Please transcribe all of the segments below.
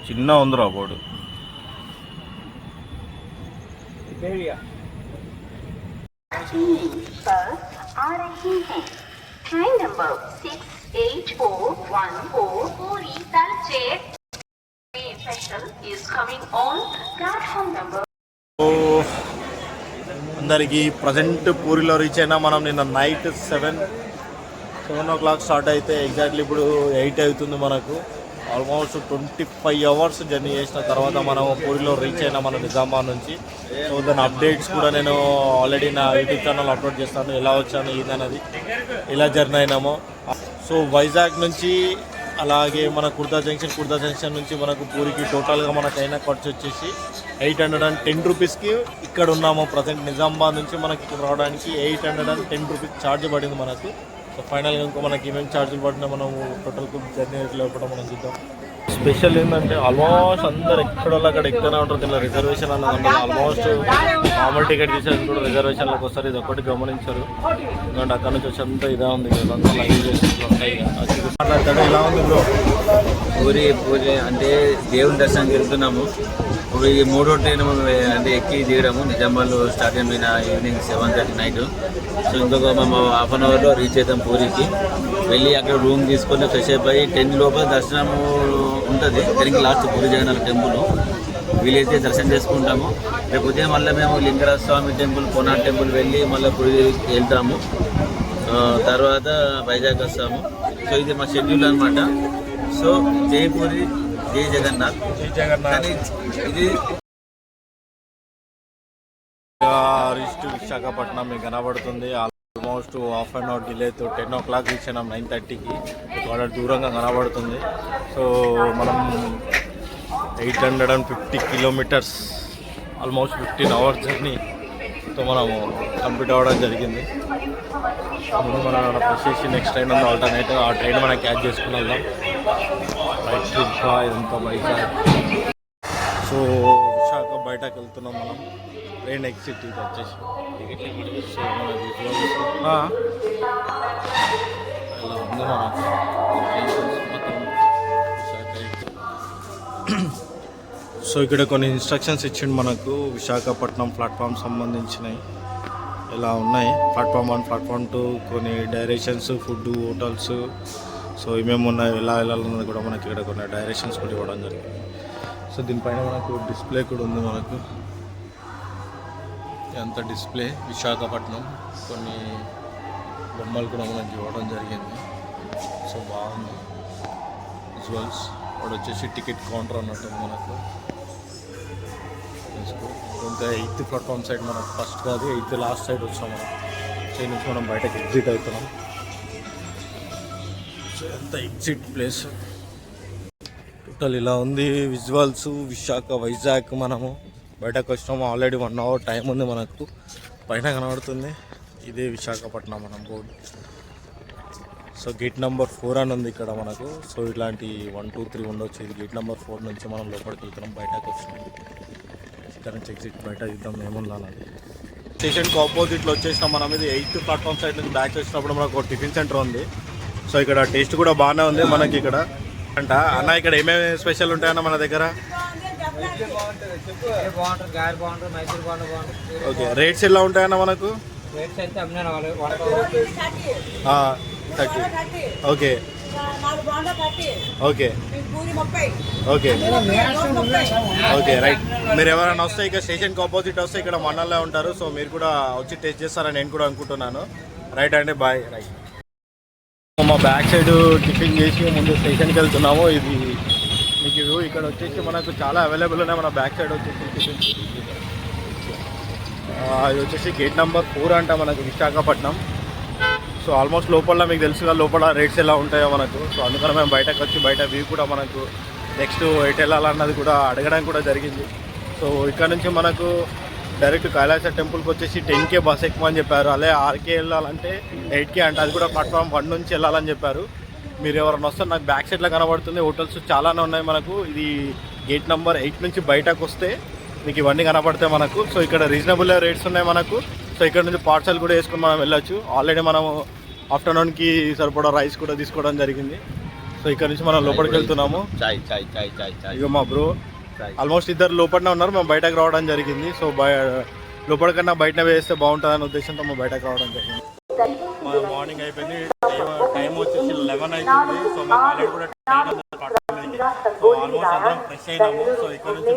చిన్న ఉందిరా board. Train number 68014 Puri Talcher special is coming on platform number. అందరికి present పూరిలో reach అయినా మనం నిన్న నైట్ 7 o'clock స్టార్ట్ అయితే ఎగ్జాక్ట్లీ ఇప్పుడు 8 అవుతుంది. మనకు ఆల్మోస్ట్ 25 hours జర్నీ చేసిన తర్వాత మనం పూరిలో రీచ్ అయినా మన నిజామాబాద్ నుంచి. సో దాని అప్డేట్స్ కూడా నేను ఆల్రెడీ నా యూట్యూబ్ ఛానల్ అప్లోడ్ చేస్తాను, ఎలా వచ్చాను ఏందన్నది, ఎలా జర్నీ అయినామో. సో వైజాగ్ నుంచి అలాగే మన కుర్తా జంక్షన్ నుంచి మనకు పూరికి టోటల్గా మనకైనా ఖర్చు వచ్చేసి 810 రూపీస్కి ఇక్కడ ఉన్నాము. ప్రజెంట్ నిజామాబాద్ నుంచి మనకి ఇక్కడ రావడానికి 810 రూపీస్ ఛార్జ్ పడింది మనకు. సో ఫైనల్గా ఇంకో మనకి ఏమేమి ఛార్జీలు పడినా మనం టోటల్ జర్నీ లోపల మనం చూద్దాం. స్పెషల్ ఏంటంటే ఆల్మోస్ట్ అందరు ఎక్కడోళ్ళు అక్కడ ఎక్కడనే ఉంటుంది. ఇలా రిజర్వేషన్ అన్నది ఉండదు. ఆల్మోస్ట్ మామూలు టికెట్ తీసేసి కూడా రిజర్వేషన్లకు వస్తారు. ఇది ఒకటి గమనించారు. ఎందుకంటే అక్కడ నుంచి వచ్చి అంతా ఇదే ఉంది కదా, అంతా లగేజెస్ ఉంటాయి. ఇలా ఉంది బ్రో. పూరి అంటే దేవుని దర్శనానికి వెళ్తున్నాము. ఇప్పుడు ఈ 3వ ట్రైన్ అంటే ఎక్కి దిగడము. నిజామాబాద్లో స్టార్ట్ అయిన ఈవినింగ్ 7:30 నైట్. సో ఇంకొక మేము హాఫ్ అన్ అవర్లో రీచ్ అవుతాం పూరికి. వెళ్ళి అక్కడ రూమ్ తీసుకొని ఫ్రెష్ అయిపోయి 10 లోపల దర్శనము ఉంటుంది. 10కి లాస్ట్ పూరి జగన్నాథ టెంపుల్ వీలైతే దర్శనం చేసుకుంటాము. రేపు ఉదయం మళ్ళీ మేము లింగరాజ స్వామి టెంపుల్, కోనార్ టెంపుల్ వెళ్ళి మళ్ళీ పూరికి వెళ్తాము. తర్వాత వైజాగ్ వస్తాము. సో ఇది మా షెడ్యూల్ అనమాట. సో జై పూరి, జై జగన్నాథ్. ఇది రీచ్ విశాఖపట్నం మీకు కనబడుతుంది. ఆల్మోస్ట్ హాఫ్ అన్ అవర్ డిలేతో 10 o'clock రీచ్ అయినాం 9:30కి. చాలా దూరంగా కనబడుతుంది. సో మనం 850 kilometers ఆల్మోస్ట్ 15 hours జర్నీతో మనము కంప్లీట్ అవ్వడం జరిగింది. ముందు మనం వచ్చేసి నెక్స్ట్ ట్రైన్ ఉంది ఆల్టర్నేట్, ఆ ట్రైన్ మనం క్యాచ్ చేసుకుని వెళ్దాం. రైట్ ట్రిప్ ఇదంతా వైజాగ్. సో విశాఖ బయటకు వెళ్తున్నాం మనం. ట్రైన్ ఎగ్జిట్ ఇది వచ్చేసి సో మన ఇలా ఉంది మన సో ఇక్కడ కొన్ని ఇన్స్ట్రక్షన్స్ ఇచ్చిండు మనకు విశాఖపట్నం ప్లాట్ఫామ్ సంబంధించినవి ఇలా ఉన్నాయి. ప్లాట్ఫామ్ 1, ప్లాట్ఫామ్ 2 కొన్ని డైరెక్షన్స్, ఫుడ్, హోటల్స్, సో ఏమేమి ఉన్నాయి, ఎలా వెళ్ళాలన్నది కూడా మనకి ఇక్కడ కొన్ని డైరెక్షన్స్ కూడా ఇవ్వడం జరిగింది. సో దీనిపైన మనకు డిస్ప్లే కూడా ఉంది. మనకు ఎంత డిస్ప్లే విశాఖపట్నం కొన్ని బొమ్మలు కూడా మనకి ఇవ్వడం జరిగింది. సో బాగుంది విజువల్స్. వాడు వచ్చేసి టికెట్ కౌంటర్ అన్నట్టు మనకు. ఇంకా 8th ప్లాట్ఫామ్ సైడ్ మనకు ఫస్ట్ కాదు 8th లాస్ట్ సైడ్ వచ్చాం మనం. సో నుంచి మనం బయటకు ఎగ్జిట్ అవుతున్నాం. సో ఎంత ఎగ్జిట్ ప్లేస్ టోటల్ ఇలా ఉంది విజువల్స్. విశాఖ వైజాగ్ మనము బయటకు వచ్చినాము. ఆల్రెడీ 1 hour టైం ఉంది మనకు. పైన కనబడుతుంది ఇదే విశాఖపట్నం మనం బోర్డు. సో గేట్ నెంబర్ 4 అని ఉంది ఇక్కడ మనకు. సో ఇట్లాంటి 1, 2, 3 ఉండొచ్చు. ఇది గేట్ నెంబర్ 4 నుంచి మనం లోపలికి వెళ్తున్నాం. బయటకు వచ్చినాం. ఇక్కడ నుంచి ఎగ్జిట్ బయట చూద్దాం ఏముండాలని. స్టేషన్కి ఆపోజిట్లో వచ్చేసినాం మనం. ఇది 8th ప్లాట్ఫామ్ సైడ్ నుంచి బ్యాక్ వచ్చినప్పుడు మనకు ఒక టిఫిన్ సెంటర్ ఉంది. సో ఇక్కడ టేస్ట్ కూడా బాగానే ఉంది మనకి ఇక్కడ. అన్న ఇక్కడ ఏమేమి స్పెషల్ ఉంటాయన్న మన దగ్గర? ఓకే, రేట్స్ ఎలా ఉంటాయన్న మనకు? 30. Okay okay okay okay right. మీరు ఎవరైనా వస్తే ఇక స్టేషన్కి ఆపోజిట్ వస్తే ఇక్కడ మన్నల్లో ఉంటారు. సో మీరు కూడా వచ్చి టేస్ట్ చేస్తారని నేను కూడా అనుకుంటున్నాను. రైట్ అండి, బాయ్. రైట్. మా బ్యాక్ సైడ్ టిఫిన్ చేసి ముందు స్టేషన్కి వెళ్తున్నాము. ఇది మీకు ఇక్కడ వచ్చేసి మనకు చాలా అవైలబుల్ ఉన్నాయి. మన బ్యాక్ సైడ్ వచ్చేసి టిఫిన్ ఇది వచ్చేసి గేట్ నెంబర్ 4 అంట మనకు విశాఖపట్నం. సో ఆల్మోస్ట్ లోపల మీకు తెలుసుగా లోపల రేట్స్ ఎలా ఉంటాయో మనకు. సో అందుకని మేము బయటకు వచ్చి బయట వ్యూ కూడా మనకు నెక్స్ట్ ఎటు వెళ్ళాలన్నది కూడా అడగడం కూడా జరిగింది. సో ఇక్కడ నుంచి మనకు డైరెక్ట్ కైలాస టెంపుల్కి వచ్చేసి 10K బస్ ఎక్కువని చెప్పారు. అలాగే 6K వెళ్ళాలంటే 8K అంటే అది కూడా ప్లాట్ఫామ్ 1 నుంచి వెళ్ళాలని చెప్పారు. మీరు ఎవరైనా వస్తే నాకు బ్యాక్ సైడ్లో కనబడుతుంది. హోటల్స్ చాలానే ఉన్నాయి మనకు. ఇది గేట్ నెంబర్ 8 నుంచి బయటకు వస్తే మీకు ఇవన్నీ కనబడతాయి మనకు. సో ఇక్కడ రీజనబుల్ రేట్స్ ఉన్నాయి మనకు. సో ఇక్కడ నుంచి పార్సల్ కూడా వేసుకుని మనం వెళ్ళొచ్చు. ఆల్రెడీ మనము ఆఫ్టర్నూన్కి సరిపడా రైస్ కూడా తీసుకోవడం జరిగింది. సో ఇక్కడ నుంచి మనం లోపలికి వెళ్తున్నాము. చాయ్ చాయ్ చాయ్ చాయ్ చాయ్. ఇక మా బ్రో ఆల్మోస్ట్ ఇద్దరు లోపలనే ఉన్నారు, మేము బయటకు రావడం జరిగింది. సో లోపల కన్నా బయట వేస్తే బాగుంటుంది అనే ఉద్దేశంతో మేము బయటకు రావడం జరిగింది. మార్నింగ్ అయిపోయింది, టైం వచ్చేసి 11 అవుతుంది. సో మేము ఆల్రెడీ కూడా ఆల్మోస్ట్ అందరం ఫ్రెష్ అయినాము. సో ఇక్కడ నుంచి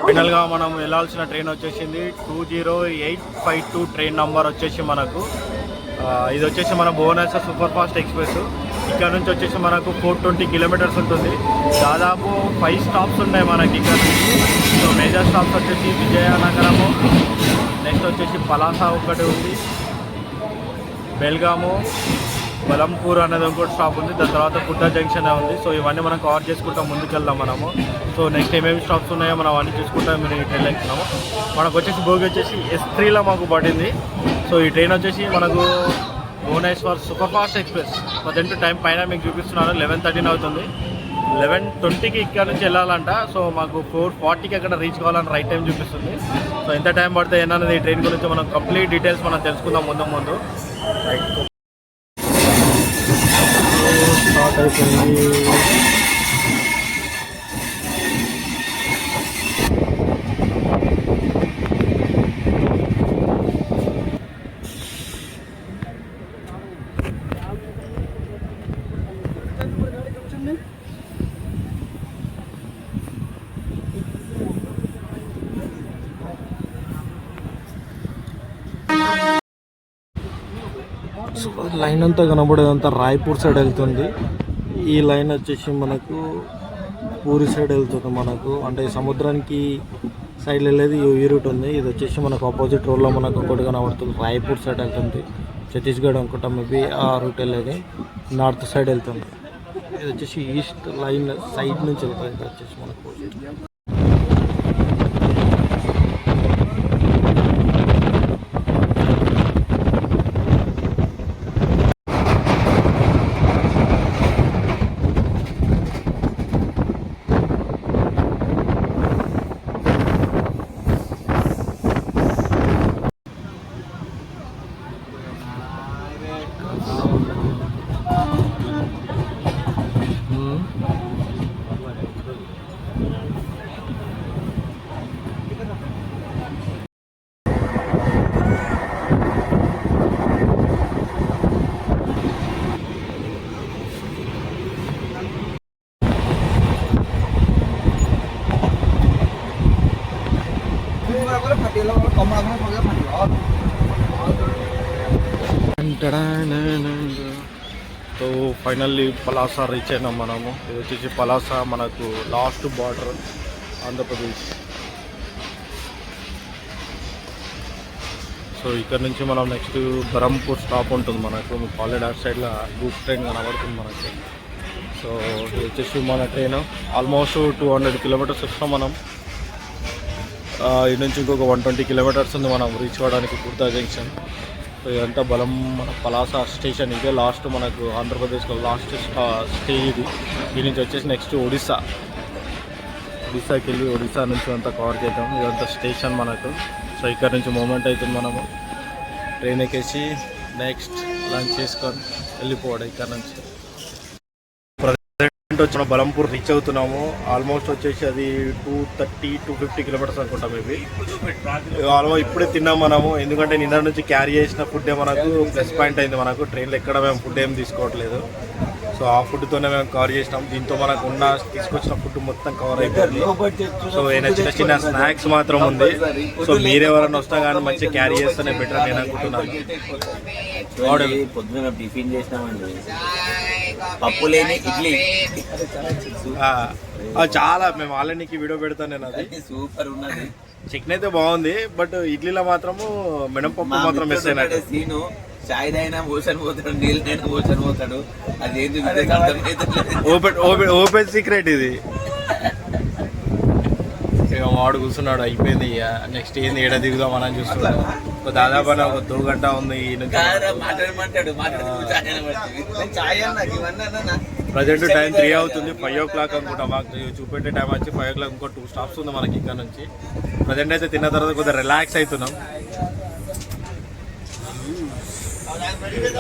ఫైనల్గా మనం వెళ్ళాల్సిన ట్రైన్ వచ్చేసింది 20852 ట్రైన్ నంబర్ వచ్చేసి మనకు ఇది వచ్చేసి మన భువనేశ్వర్ సూపర్ ఫాస్ట్ ఎక్స్ప్రెస్. ఇక్కడ నుంచి వచ్చేసి మనకు 420 కిలోమీటర్స్ ఉంటుంది. దాదాపు 5 స్టాప్స్ ఉన్నాయి మనకి ఇక్కడ నుంచి. సో మేజర్ స్టాప్స్ వచ్చేసి విజయనగరము, నెక్స్ట్ వచ్చేసి పలాస ఒకటి ఉంది, బెల్గాము, బలంపూర్ అనేది ఇంకోటి స్టాప్ ఉంది, దాని తర్వాత కుట్ట జంక్షన్ ఉంది. సో ఇవన్నీ మనం కవర్ చేసుకుంటాం, ముందుకెళ్దాం మనము. సో నెక్స్ట్ ఏమేమి స్టాప్స్ ఉన్నాయో మనం అవన్నీ చూసుకుంటాం. మేము ఈ ట్రైన్ ఎక్కుతున్నాము. మనకు వచ్చేసి భోగి వచ్చేసి S3లో మాకు పడింది. సో ఈ ట్రైన్ వచ్చేసి మనకు Bhubaneswar super fast express. Present time పైన మీకు చూపిస్తున్నాను, 11:13 అవుతుంది. 11:20కి ఇక్కడ నుంచి వెళ్ళాలంట. సో మాకు 4:40కి అక్కడ రీచ్ కావాలని రైట్ టైం చూపిస్తుంది. సో ఎంత టైం పడితే ఏంటనేది ఈ ట్రైన్ గురించి మనం కంప్లీట్ డీటెయిల్స్ మనం తెలుసుకుందాం ముందు. స్టార్ట్ అయిపోయింది. సో లైన్ అంతా కనబడేదంతా రాయ్పూర్ సైడ్ వెళ్తుంది. ఈ లైన్ వచ్చేసి మనకు పూరి సైడ్ వెళ్తుంది మనకు, అంటే సముద్రానికి సైడ్ వెళ్ళేది ఈ రూట్ ఉంది. ఇది వచ్చేసి మనకు ఆపోజిట్ రోడ్లో మనకు ఇంకోటి కనబడుతుంది, రాయ్పూర్ సైడ్ వెళ్తుంది. ఛత్తీస్గఢ్ అనుకుంటా మేబీ ఆ రూట్ వెళ్ళేది, నార్త్ సైడ్ వెళ్తుంది. ఇది వచ్చేసి ఈస్ట్ లైన్ సైడ్ నుంచి వెళ్తుంది. ఇది వచ్చేసి మనకు సో ఫైనల్లీ పలాస రీచ్ అయినాం మనము. ఇది వచ్చేసి పలాస మనకు లాస్ట్ బార్డర్ ఆంధ్రప్రదేశ్. సో ఇక్కడ నుంచి మనం నెక్స్ట్ బరంపూర్ స్టాప్ ఉంటుంది మనకు. ఆల్రెడీ అటు సైడ్లో గూడ్స్ ట్రైన్ కనబడుతుంది మనకి. సో ఇది వచ్చేసి మన ట్రైన్ ఆల్మోస్ట్ 200 కిలోమీటర్స్ వస్తాం మనం. ఇది నుంచి ఇంకొక 120 కిలోమీటర్స్ ఉంది మనం రీచ్ అవ్వడానికి కుర్తా జంక్షన్. సో ఇదంతా బలం మన పలాస స్టేషన్. ఇదే లాస్ట్ మనకు ఆంధ్రప్రదేశ్లో లాస్ట్ స్టే ఇది. దీని నుంచి వచ్చేసి నెక్స్ట్ ఒడిస్సాకి వెళ్ళి ఒడిస్సా నుంచి అంతా కవర్ చేద్దాం. ఇదంతా స్టేషన్ మనకు. సో ఇక్కడ నుంచి మూమెంట్ అవుతుంది, మనము ట్రైన్ ఎక్కేసి నెక్స్ట్ లంచ్ చేసుకొని వెళ్ళిపోవడం ఇక్కడ నుంచి. వచ్చి మనం బలంపూర్ రీచ్ అవుతున్నాము. ఆల్మోస్ట్ వచ్చేసి అది 230-250 కిలోమీటర్స్ అనుకుంటాం మేబీ. ఆల్మోస్ట్ ఇప్పుడే తిన్నాం మనము, ఎందుకంటే నిన్న నుంచి క్యారీ చేసిన ఫుడ్డే మనకు ప్లస్ పాయింట్ అయింది. మనకు ట్రైన్లో ఎక్కడ మేము ఫుడ్ ఏం తీసుకోవట్లేదు. సో ఆ ఫుడ్తోనే మేము కవర్ చేసినాం. దీంతో మనకు ఉన్న తీసుకొచ్చిన ఫుడ్ మొత్తం కవర్ అయిపోయింది. సో ఏదైనా చిన్న స్నాక్స్ మాత్రం ఉంది. సో మీరెవరైనా వస్తా కానీ మంచిగా క్యారీ చేస్తేనే బెటర్ నేను అనుకుంటున్నాను. పొద్దున టిఫిన్ చేసినామండి, పప్పు లేని ఇడ్లీ. చాలా మేము ఆల్రెడీ వీడియో పెడతాను నేను. అది సూపర్ ఉన్నది. చికెన్ అయితే బాగుంది, బట్ ఇడ్లీలో మాత్రము మినపప్పు మాత్రం మిస్ అయినట్టు. సీను చాయ్ అయినా మోషన్ పోతాడు, నీళ్ళైనా మోషన్ పోతాడు. అదేంటి ఓపెన్ సీక్రెట్ ఇది. ఇక వాడు కూర్చున్నాడు, అయిపోయింది. ఇక నెక్స్ట్ ఏంది ఏడ దిగుదాం అని చూస్తున్నాడు. దాదాపు ఒక 2 గంట ఉంది. ప్రజెంట్ టైం 3 అవుతుంది, 5 o'clock అనుకుంటా. మాకు చూపెట్టే టైం వచ్చి 5 o'clock. ఇంకో 2 స్టాప్స్ ఉంది మనకి ఇక్కడ నుంచి. ప్రజెంట్ అయితే తిన్న తర్వాత కొద్దిగా రిలాక్స్ అవుతున్నాం.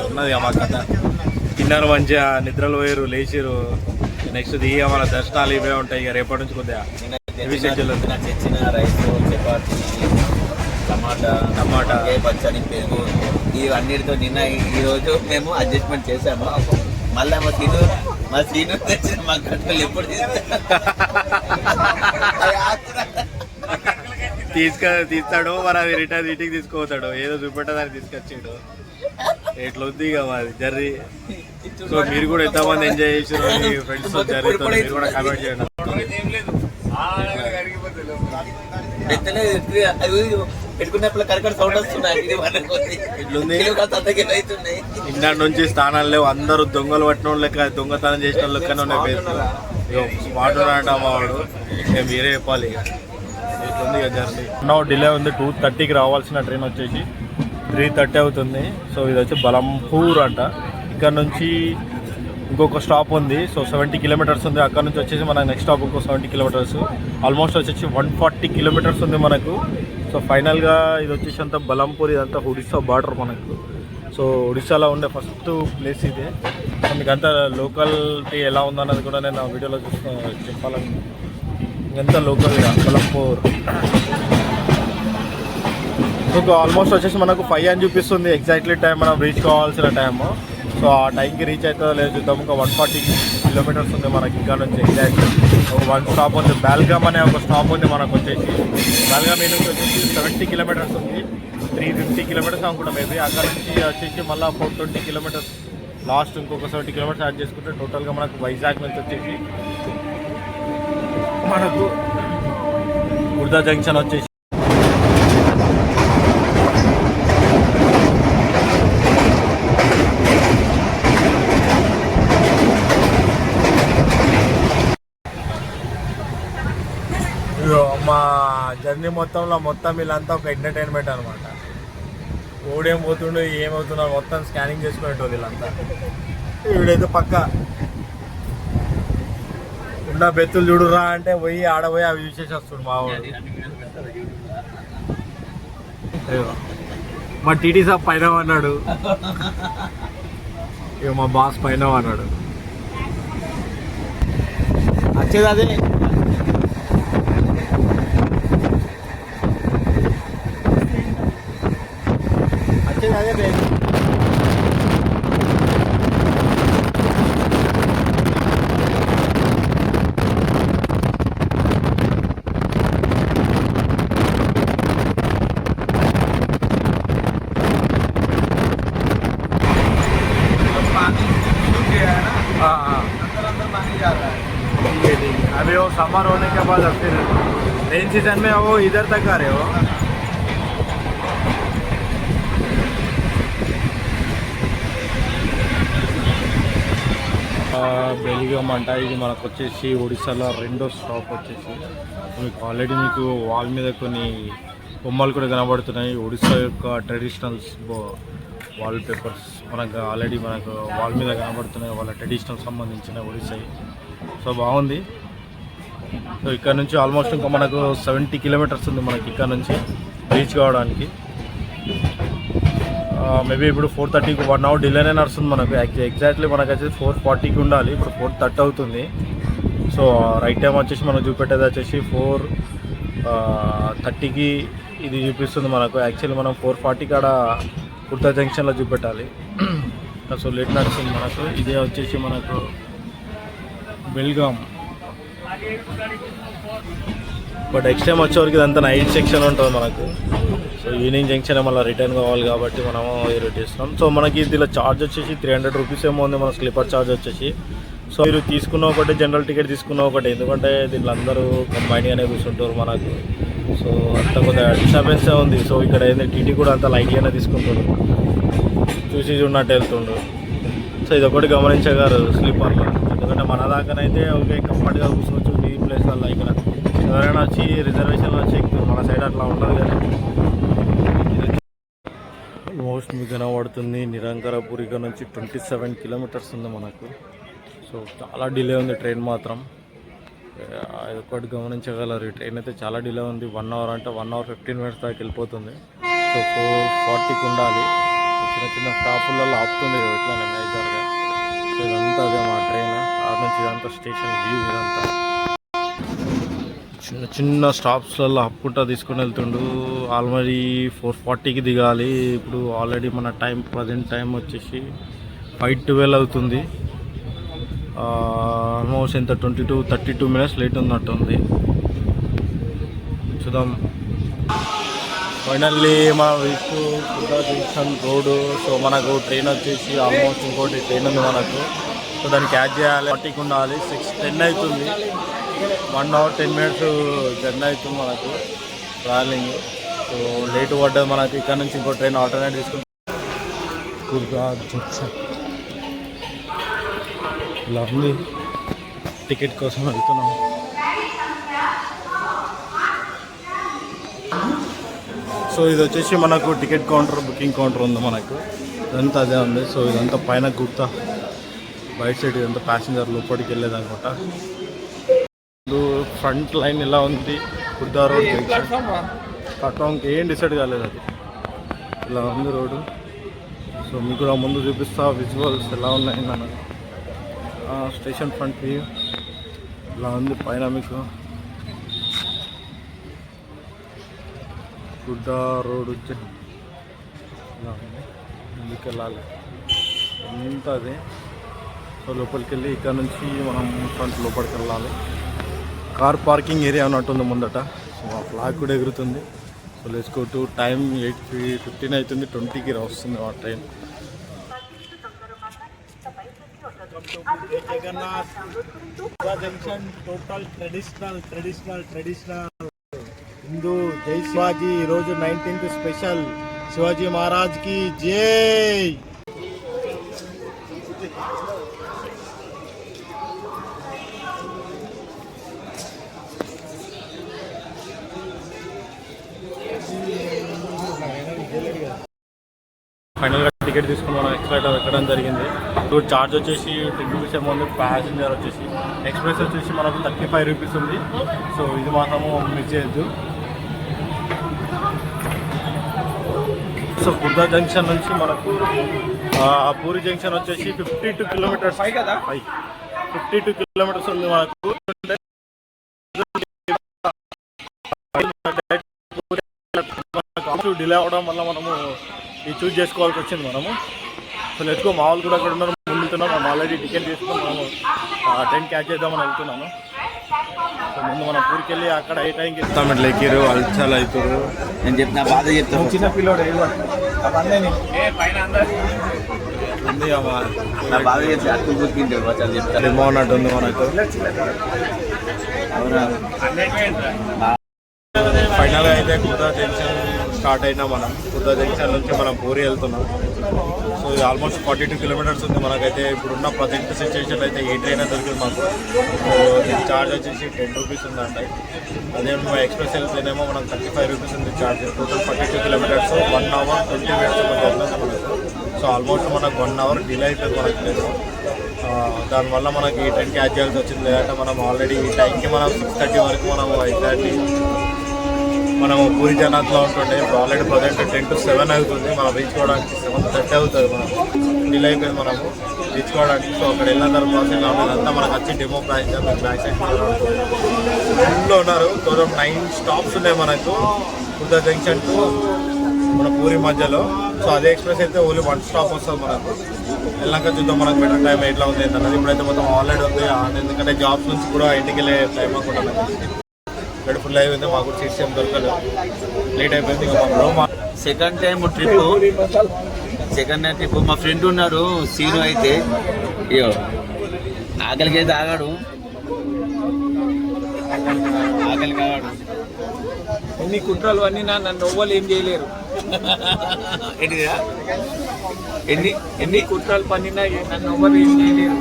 ఉన్నది మా కథ. తిన్నారు మంచిగా, నిద్రలు పోయారు, లేచిరు. నెక్స్ట్ దిగా మన దర్శనాలు ఇవే ఉంటాయి. ఇక రేపటి నుంచి కొద్దిగా హెవీ షెడ్యూల్ ఉంది. తెచ్చిన రైస్, చపాతి, టమాటా పచ్చడి, పెరుగు ఇవన్నిటితో నిన్న ఈరోజు మేము అడ్జస్ట్మెంట్ చేసాము. మళ్ళీ మా సీను తెచ్చిన మా కట్టులు ఎప్పుడు తీస్తాడు, మరి అది రిటర్న్ ఇంటికి తీసుకుపోతాడు. ఏదో చూపెట్టదాన్ని తీసుకొచ్చాడు. ఎట్లా ఉంది ఇక మాది జర్నీ. సో మీరు కూడా ఎంతమంది ఎంజాయ్ చేసారు మీ ఫ్రెండ్స్ జర్నీతో మీరు కూడా కామెంట్ చేయండి. పెట్టుకున్నప్పుడు కరెక్ట్ సౌండ్ వస్తున్నాయి. ఇంటి నుంచి స్థానాలు లేవు, అందరూ దొంగలు పట్టిన వాళ్ళు లెక్క, దొంగతనం చేసిన వాళ్ళు లెక్కనే ఉన్నాయి పేరు. స్మార్ట్ ఉన్నాడంట అమ్మవాడు, మేము మీరే చెప్పాలి. ఇట్లుంది ఇక జర్నీ. డిలే ఉంది. 2:30కి రావాల్సిన ట్రైన్ వచ్చేసి 3:30 అవుతుంది. సో ఇది వచ్చి బలంపూర్ అంట. ఇక్కడ నుంచి ఇంకొక స్టాప్ ఉంది. సో 70 కిలోమీటర్స్ ఉంది. అక్కడ నుంచి వచ్చేసి మనకు నెక్స్ట్ స్టాప్ ఇంకో 70 కిలోమీటర్స్, ఆల్మోస్ట్ వచ్చేసి 140 కిలోమీటర్స్ ఉంది మనకు. సో ఫైనల్గా ఇది వచ్చేసి అంతా బలంపూర్, ఇదంతా ఒడిస్సా బార్డర్ మనకు. సో ఒడిస్సాలో ఉండే ఫస్ట్ ప్లేస్ ఇదే. మీకు అంతా లోకల్టీ ఎలా ఉందన్నది కూడా నేను ఆ వీడియోలో చెప్పాలని. ఇంకంతా లోకల్గా బలంపూర్. సో ఆల్మోస్ట్ వచ్చేసి మనకు 5 అని చూపిస్తుంది ఎగ్జాక్ట్లీ టైం, మనం రీచ్ కావాల్సిన టైము. సో ఆ టైంకి రీచ్ అవుతుందో లేదు చూద్దాం. ఇంకా 140 కిలోమీటర్స్ ఉంది మనకి ఇక్కడ నుంచి. ఎగ్జాక్ట్లీ ఒక 1 స్టాప్ ఉంది, బెల్గామ్ అనే ఒక స్టాప్ ఉంది మనకు వచ్చేసి. బెల్గామ్ నుంచి వచ్చేసి 70 కిలోమీటర్స్ ఉంది, 350 కిలోమీటర్స్ అనుకుంటాం మేబీ. అక్కడ నుంచి వచ్చేసి మళ్ళీ 420 కిలోమీటర్స్, లాస్ట్ ఇంకొక 70 కిలోమీటర్స్ యాడ్ చేసుకుంటే టోటల్గా మనకు వైజాగ్ నుంచి వచ్చేసి మనకు కుర్దా జంక్షన్ వచ్చేసి మా జర్నీ మొత్తం వీళ్ళంతా ఒక ఎంటర్టైన్మెంట్ అనమాట. ఓడేం పోతుండే ఏమవుతుందో మొత్తం స్కానింగ్ చేసుకునేటోళ్ళు వీళ్ళంతా. వీడైతే పక్క ఉన్న బెత్తులు చూడురా అంటే పోయి ఆడపోయి అవి చూసేసి వస్తుడు మా వాడు. మా టీటీ సాబ్ పైన అన్నాడు, ఇక మా బాస్ పైన అన్నాడు. వచ్చేది అదే అదే బేబీ. अभी वो समर होने के बाद अब फिर रेन सीजन में वो इधर तक आ रहे हो. బెల్గామ్ అంట. ఇది మనకు వచ్చేసి ఒడిస్సాలో రెండో స్టాప్ వచ్చేసి. మీకు ఆల్రెడీ మీకు వాల్ మీద కొన్ని బొమ్మలు కూడా కనబడుతున్నాయి. ఒడిస్సా యొక్క ట్రెడిషనల్స్ వాల్ పేపర్స్ మనకు ఆల్రెడీ మనకు వాల్ మీద కనబడుతున్నాయి, వాళ్ళ ట్రెడిషనల్ సంబంధించిన ఒడిస్సా. సో బాగుంది. సో ఇక్కడ నుంచి ఆల్మోస్ట్ ఇంకా మనకు 70 కిలోమీటర్స్ ఉంది మనకి ఇక్కడ నుంచి రీచ్ కావడానికి. మేబీ ఇప్పుడు 4:30కి 1 అవర్ డిలేనే నడుస్తుంది మనకు. ఎగ్జాక్ట్లీ మనకు వచ్చేసి 4:40కి ఉండాలి, ఇప్పుడు 4:30 అవుతుంది. సో రైట్ టైం వచ్చేసి మనం చూపెట్టేది వచ్చేసి 4:30కి ఇది చూపిస్తుంది మనకు. యాక్చువల్లీ మనం 4:40 కాడ కుర్తా జంక్షన్లో చూపెట్టాలి. సో లేట్ నడుస్తుంది మనకు. ఇదే వచ్చేసి మనకు బెల్గామ్. బట్ నెక్స్ట్ టైం వచ్చేవరకు ఇదంతా నైట్ సెక్షన్ ఉంటుంది మనకు. సో ఈవినింగ్ జంక్షన్ మళ్ళీ రిటర్న్ కావాలి కాబట్టి మనము రేట్ చేస్తున్నాం. సో మనకి దీనిలో ఛార్జ్ వచ్చేసి 300 రూపీస్ ఏమో ఉంది మన స్లీపర్ ఛార్జ్ వచ్చేసి. సో మీరు తీసుకున్న ఒకటి, జనరల్ టికెట్ తీసుకున్న ఒకటి, ఎందుకంటే దీంట్లో అందరూ కంబైన్గానే కూర్చుంటారు మనకు. సో అంత కొద్దిగా డిస్టర్బెన్సే ఉంది. సో ఇక్కడ ఏంటంటే టీటీ కూడా అంత లైట్గానే తీసుకుంటాడు, చూసి చూడనట్టు వెళ్తుండ్రు. సో ఇది ఒకటి గమనించగారు స్లీపర్లో. ఎందుకంటే మన దాకానైతే ఓకే కంఫర్ట్గా కూర్చోవచ్చు ఈ ప్లేస్లలో. ఇక్కడ ఎవరైనా వచ్చి రిజర్వేషన్లో వచ్చి మన సైడ్ అట్లా ఉండదు కదా. ఆల్మోస్ట్ మీకు కనబడుతుంది నిరంకరపూర్ ఇక్కడ నుంచి 27 కిలోమీటర్స్ ఉంది మనకు. సో చాలా డిలే ఉంది ట్రైన్ మాత్రం. ఇది ఒకటి గమనించగలరు. ఈ ట్రైన్ అయితే చాలా డిలే ఉంది. 1 అవర్ అంటే 1 అవర్ 15 మినిట్స్ దాకా వెళ్ళిపోతుంది. సో 4:40కి ఉండాలి. చిన్న చిన్న స్టాపులలో ఆపుతుంది ఇట్లా మేజర్గా. సో ఇదంతా అదే మా ట్రైన్ ఆడ నుంచి ఇదంతా స్టేషన్ వ్యూ ఇదంతా చిన్న చిన్న స్టాప్స్లలో అప్పుకుంటా తీసుకుని వెళ్తుండు. ఆల్రెడీ 4:40కి దిగాలి. ఇప్పుడు ఆల్రెడీ మన ప్రజెంట్ టైం వచ్చేసి 5:12 అవుతుంది. ఆల్మోస్ట్ ఎంత 32 మినిట్స్ లేట్ ఉన్నట్టుంది. చూద్దాం. ఫైనల్లీ మనం reach Khurda junction road. So మనకు ట్రైన్ వచ్చేసి ఆల్మోస్ట్ ఇంకోటి ట్రైన్ ఉంది మనకు. సో దాన్ని క్యాచ్ చేయాలి. 40కి ఉండాలి. 6:10 అవుతుంది. 1 hour 10 minutes జర్నీ అవుతుంది మనకు ట్రావెలింగ్. సో లేట్ పడ్డది మనకి. ఇక్కడ నుంచి ఇంకో ట్రైన్ ఆల్టర్నేట్ తీసుకుంటాం. కుర్దా జంక్షన్ ఇలా ఉంది. టికెట్ కోసం వెళ్తున్నాం. సో ఇది వచ్చేసి మనకు టికెట్ కౌంటర్, బుకింగ్ కౌంటర్ ఉంది మనకు. ఇదంతా అదే ఉంది. సో ఇదంతా పైన గుర్తా బయట సైడ్ ఇదంతా ప్యాసింజర్ లోపలికి వెళ్ళేది అనుకుంటా. ఫ్రంట్ లైన్ ఇలా ఉంది. కుర్దా రోడ్ కట్టాంకి ఏం డిసైడ్ కాలేదు. అది ఇలా ఉంది రోడ్డు. సో మీకు కూడా ముందు చూపిస్తా విజువల్స్ ఎలా ఉన్నాయి మన స్టేషన్ ఫ్రంట్ వ్యూ ఇలా ఉంది. పైన మీకు కుర్దా రోడ్ వచ్చి ఇలా ఉంది. ముందుకు వెళ్ళాలి అంతా అదే. సో లోపలికి వెళ్ళి ఇక్కడ నుంచి మనం ఫ్రంట్ లోపలికి వెళ్ళాలి. కార్ పార్కింగ్ ఏరియా ఉన్నట్టుంది ముందట. సో ఆ ఫ్లాగ్ కూడా ఎగురుతుంది. So let's go to. Time 8:15 అవుతుంది. 20కి వస్తుంది ఆ train. Jagannath junction total traditional Hindu. జై శివాజీ. ఈరోజు 19th స్పెషల్. శివాజీ మహారాజ్ కి జై. ఫైనల్గా టికెట్ తీసుకుని మనం ఎక్స్ప్రెస్ ఎక్కడం జరిగింది. ఇప్పుడు ఛార్జ్ వచ్చేసి 10 రూపీస్ ఏమో ఉంది. ప్యాసింజర్ వచ్చేసి ఎక్స్ప్రెస్ వచ్చేసి మనకు 35 రూపీస్ ఉంది. సో ఇది మాత్రము మిస్ చేయొద్దు. సో కుర్దా జంక్షన్ నుంచి మనకు పూరి జంక్షన్ వచ్చేసి 52 కిలోమీటర్స్. 52 కిలోమీటర్స్ ఉంది మనకు. డిలే అవ్వడం వల్ల మనము ఇది చూజ్ చేసుకోవాల్సి వచ్చింది మనము. So let's go. మా వాళ్ళు కూడా అక్కడ ఉన్నారు, ముందుతున్నాం. మనం ఆల్రెడీ టికెట్ తీసుకుని మనము ట్రైన్ క్యాచ్ చేద్దామని వెళ్తున్నాను. సో ముందు మనం పూరికి వెళ్ళి అక్కడ ఏ టైంకి ఇస్తాం. ఇట్లా ఎక్కిరు అల్చాలు అవుతారు. నేను చెప్పిన బాధ చెప్తాను. చిన్న పిల్లోడు నా బాధ చెప్తే అర్థం గుర్తింటే చెప్తాను. ఏమో అన్నట్టుంది మనకు. ఫైనల్గా అయితే కుర్దా జంక్షన్ స్టార్ట్ అయినా మనం. కుర్దా జంక్షన్ నుంచి మనం పూరి వెళ్తున్నాం. సో ఇది ఆల్మోస్ట్ 42 కిలోమీటర్స్ ఉంది మనకైతే. ఇప్పుడున్న ప్రజెంట్ సిచ్యువేషన్ అయితే ఏ ట్రైన్ దొరికింది మాకు. సో దీని ఛార్జ్ వచ్చేసి 10 రూపీస్ ఉందంట. అదే మేము ఎక్స్ప్రెస్ వెళ్తేనేమో మనకు 35 రూపీస్ ఉంది charge. Total 42 kilometres 1 hour 20 minutes జరుగుతుంది మనకు. సో ఆల్మోస్ట్ మనకు 1 hour డిలే అవుతుంది మనకు లేదు. దానివల్ల మనకి ఈ ట్రైన్ క్యాచ్ చేయాల్సి వచ్చింది. లేదంటే మనం ఆల్రెడీ ఈ టైంకి మనం 6:30 వరకు మనము ఎగ్జాక్ట్లీ మనము పూరి జగన్నాథ్లో ఉంటుండే. ఇప్పుడు ఆల్రెడీ ప్రజెంట్ 10 to 7 అవుతుంది. మనం రీచ్ కావడానికి 7:30 అవుతుంది. మనం డిలే అయిపోయింది మనము రీచ్ కావడానికి. సో అక్కడ వెళ్ళిన తర్వాత అంతా మనకు వచ్చి డెమో ప్యాసింజర్ మీకు బ్యాక్ సైడ్ ఫుల్లో ఉన్నారు. టోటల్ 9 స్టాప్స్ ఉన్నాయి మనకు కుర్దా జంక్షన్ టు మన పూరి మధ్యలో. సో అదే ఎక్స్ప్రెస్ అయితే ఓన్లీ 1 స్టాప్ వస్తుంది మనకు. వెళ్ళాక చూద్దాం మనకు బెటర్ టైం ఎట్లా ఉంది అన్నది. ఇప్పుడైతే మొత్తం ఆల్రెడీ ఉంది. ఎందుకంటే జాబ్స్ నుంచి కూడా ఇంటికి వెళ్ళే టైం అనుకుంటున్నాను. ఇక్కడ ఫుల్ అయిపోయింది. మాకు సీట్స్ ఏం దొరకలేదు. లేట్ అయిపోయింది. సెకండ్ టైం ట్రిప్ మా ఫ్రెండ్ ఉన్నాడు సీను. అయితే అయ్యో ఆకలికి అయితే ఆగాడు. ఎన్ని కుట్రలు అన్నీ నన్ను ఎవ్వరు ఏం చేయలేరు. ఎన్ని కుట్రలు పన్నినా నన్ను ఎవ్వరు ఏం చేయలేరు.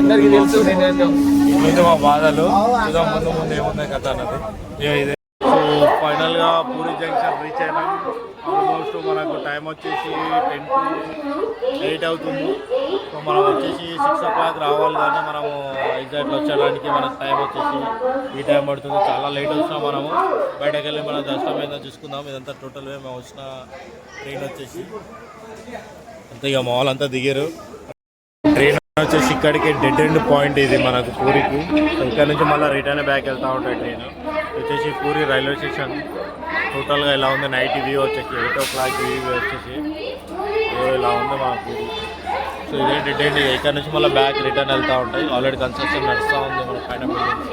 అందరికీ తెలుసు నేనేంటో. ఇది మా బాధలు. ముందు ఏముంది కథ అన్నది ఇదే. సో ఫైనల్గా పూరి జంక్షన్ రీచ్ అయినాం. ఆల్మోస్ట్ మనకు టైం వచ్చేసి 10 to 8 అవుతుంది. సో మనం వచ్చేసి 6 o'clock రావాలి. కానీ మనము ఎగ్జాక్ట్లో వచ్చడానికి మనకు టైం వచ్చేసి ఈ టైం పడుతుంది. చాలా లేట్ వచ్చినాం మనము. బయటకు వెళ్ళి మన దర్శనం ఏదో చూసుకుందాం. ఇదంతా టోటల్ మేము వచ్చిన ట్రైన్ వచ్చేసి అంతే. ఇక మా వాళ్ళంతా దిగారు. ట్రైన్ వచ్చేసి ఇక్కడికి డెడ్ ఎండ్ పాయింట్ ఇది మనకు పూరికి. సో ఇక్కడ నుంచి మళ్ళీ రిటర్న్ బ్యాక్ వెళ్తూ ఉంటాయి ట్రైన్. వచ్చేసి పూరి రైల్వే స్టేషన్ టోటల్గా ఇలా ఉంది. నైట్ వ్యూ వచ్చేసి 8 o'clock వ్యూ వచ్చేసి ఇలా ఉంది మా పూరి. సో ఇదే డెడ్ ఎండ్. ఇక్కడ నుంచి మళ్ళీ బ్యాక్ రిటర్న్ వెళ్తూ ఉంటాయి. ఆల్రెడీ కన్స్ట్రక్షన్ నడుస్తూ ఉంది మన పైన బిల్డింగ్స్.